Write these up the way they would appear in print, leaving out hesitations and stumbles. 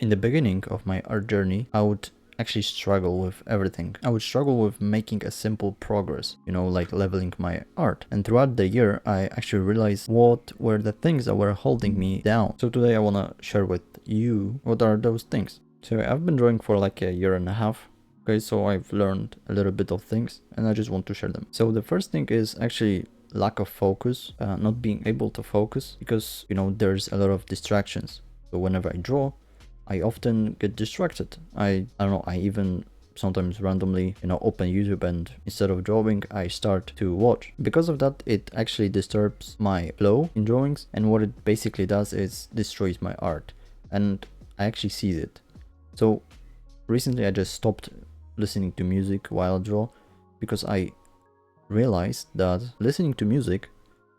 in the beginning of my art journey, I would actually struggle with everything. I would struggle with making a simple progress, like leveling my art. And throughout the year, I actually realized what were the things that were holding me down. So today I want to share with you what are those things. So I've been drawing for like a year and a half. Okay, so I've learned a little bit of things and I just want to share them. So the first thing is actually lack of focus, not being able to focus because, there's a lot of distractions. So whenever I draw, I often get distracted. I don't know, I even sometimes randomly, open YouTube and instead of drawing, I start to watch. Because of that, it actually disturbs my flow in drawings, and what it basically does is destroys my art. And I actually see it. So recently I just stopped listening to music while I draw because I realized that listening to music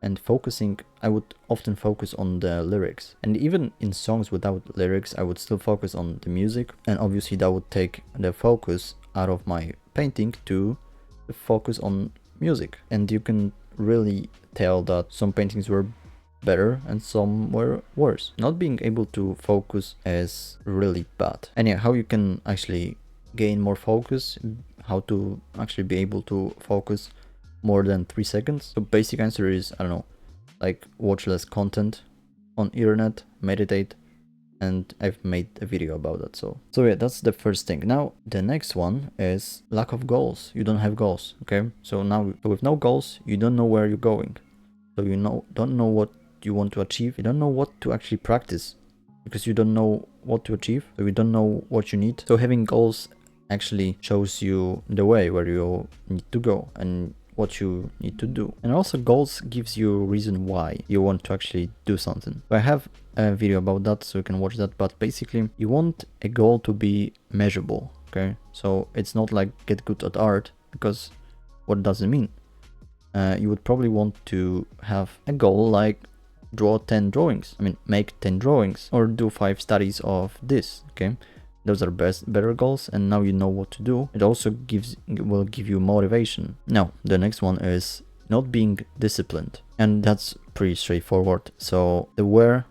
and focusing, I would often focus on the lyrics. And even in songs without lyrics, I would still focus on the music. And obviously that would take the focus out of my painting to focus on music. And you can really tell that some paintings were better and some were worse. Not being able to focus is really bad. And yeah, how you can actually gain more focus, how to actually be able to focus more than 3 seconds. So basic answer is, I don't know, like watch less content on internet, meditate, and I've made a video about that. So yeah, that's the first thing. Now the next one is lack of goals. You don't have goals. Okay, so now with no goals, you don't know where you're going. So don't know what you want to achieve. You don't know what to actually practice because you don't know what to achieve. So you don't know what you need. So having goals actually shows you the way where you need to go and what you need to do. And also goals gives you a reason why you want to actually do something. So I have a video about that, so you can watch that. But basically you want a goal to be measurable. Okay, so it's not like get good at art, because what does it mean? You would probably want to have a goal like draw 10 drawings. I mean, make 10 drawings or do 5 studies of this. Okay, those are better goals, and now you know what to do. It also will give you motivation. Now the next one is not being disciplined, and that's pretty straightforward. So there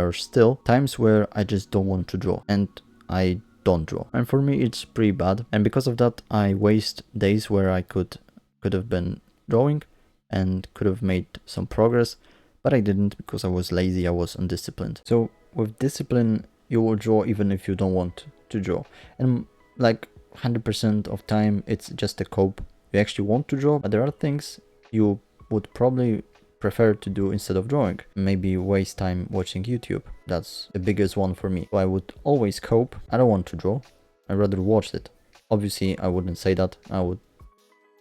are still times where I just don't want to draw and I don't draw, and for me it's pretty bad. And because of that, I waste days where I could have been drawing and could have made some progress, but I didn't because I was lazy, I was undisciplined. So with discipline, you will draw even if you don't want to draw. And like 100% of time, it's just a cope. You actually want to draw, but there are things you would probably prefer to do instead of drawing. Maybe waste time watching YouTube. That's the biggest one for me. So I would always cope. I don't want to draw. I'd rather watch it. Obviously, I wouldn't say that. I would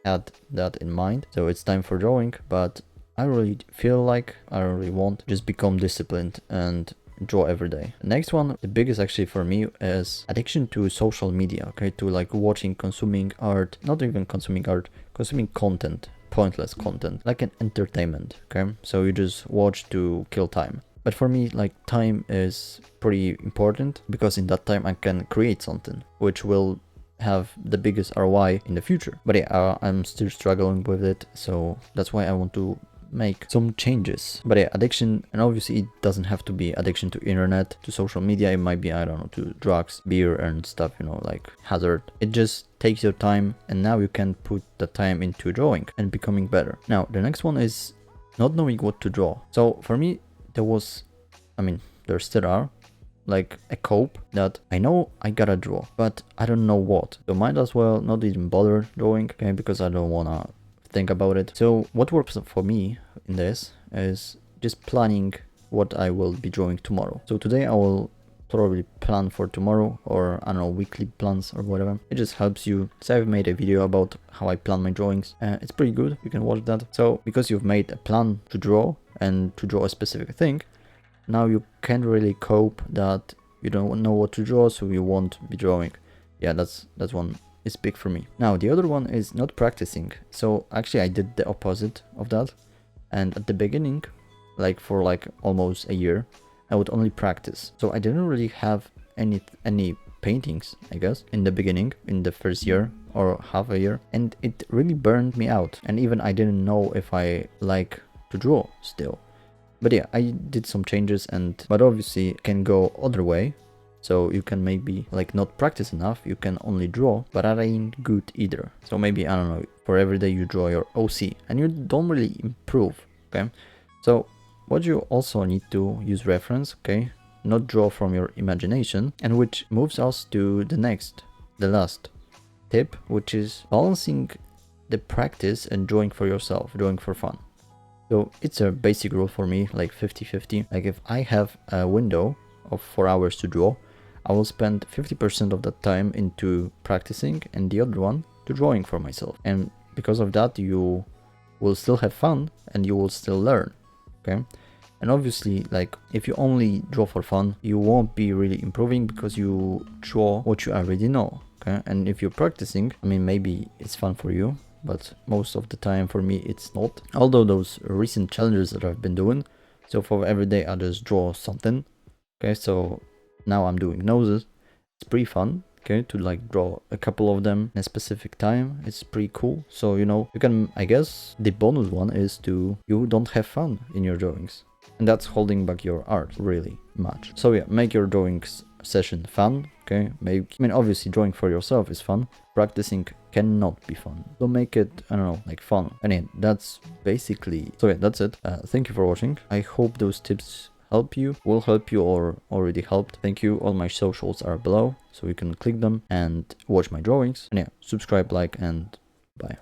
add that in mind. So it's time for drawing, but I really feel like I really want just become disciplined and draw every day. Next one, the biggest actually for me, is addiction to social media. Okay, to like watching, consuming art, not even consuming art, consuming content, pointless content, like an entertainment. Okay, so you just watch to kill time. But for me, like, time is pretty important because in that time I can create something which will have the biggest ROI in the future. But yeah, I'm still struggling with it, so that's why I want to make some changes. But yeah, addiction, and obviously it doesn't have to be addiction to internet, to social media. It might be, I don't know, to drugs, beer and stuff, like hazard. It just takes your time, and now you can put the time into drawing and becoming better. Now the next one is not knowing what to draw. So for me, there still are like a cope that I know I gotta draw, but I don't know what. So might as well not even bother drawing, okay, because I don't wanna think about it. So what works for me in this is just planning what I will be drawing tomorrow. So today I will probably plan for tomorrow, or I don't know, weekly plans or whatever. It just helps you. So I've made a video about how I plan my drawings. It's pretty good, you can watch that. So because you've made a plan to draw and to draw a specific thing, now you can't really cope that you don't know what to draw, so you won't be drawing. Yeah, that's one is big for me. Now the other one is not practicing. So actually I did the opposite of that, and at the beginning, like for like almost a year, I would only practice. So I didn't really have any paintings, I guess, in the beginning, in the first year or half a year, and it really burned me out. And even I didn't know if I like to draw still. But yeah, I did some changes, but obviously it can go other way. So you can maybe like not practice enough, you can only draw, but that ain't good either. So maybe, I don't know, for every day you draw your OC and you don't really improve, okay? So what you also need to use reference, okay? Not draw from your imagination, and which moves us to the last tip, which is balancing the practice and drawing for yourself, drawing for fun. So it's a basic rule for me, like 50-50. Like if I have a window of 4 hours to draw, I will spend 50% of that time into practicing and the other one to drawing for myself. And because of that, you will still have fun and you will still learn, okay? And obviously, like if you only draw for fun, you won't be really improving because you draw what you already know, okay? And if you're practicing, I mean, maybe it's fun for you, but most of the time for me, it's not. Although those recent challenges that I've been doing, so for every day I just draw something, okay? So now I'm doing noses. It's pretty fun, okay, to like draw a couple of them in a specific time. It's pretty cool. So, you know, you can, I guess the bonus one is you don't have fun in your drawings. And that's holding back your art really much. So yeah, make your drawings session fun, okay? I mean, obviously drawing for yourself is fun. Practicing cannot be fun. So make it, I don't know, like fun. And yeah, that's basically, so yeah, that's it. Thank you for watching. I hope those tips will help you or already helped. Thank you. All my socials are below, so you can click them and watch my drawings. And yeah, subscribe, like, and bye.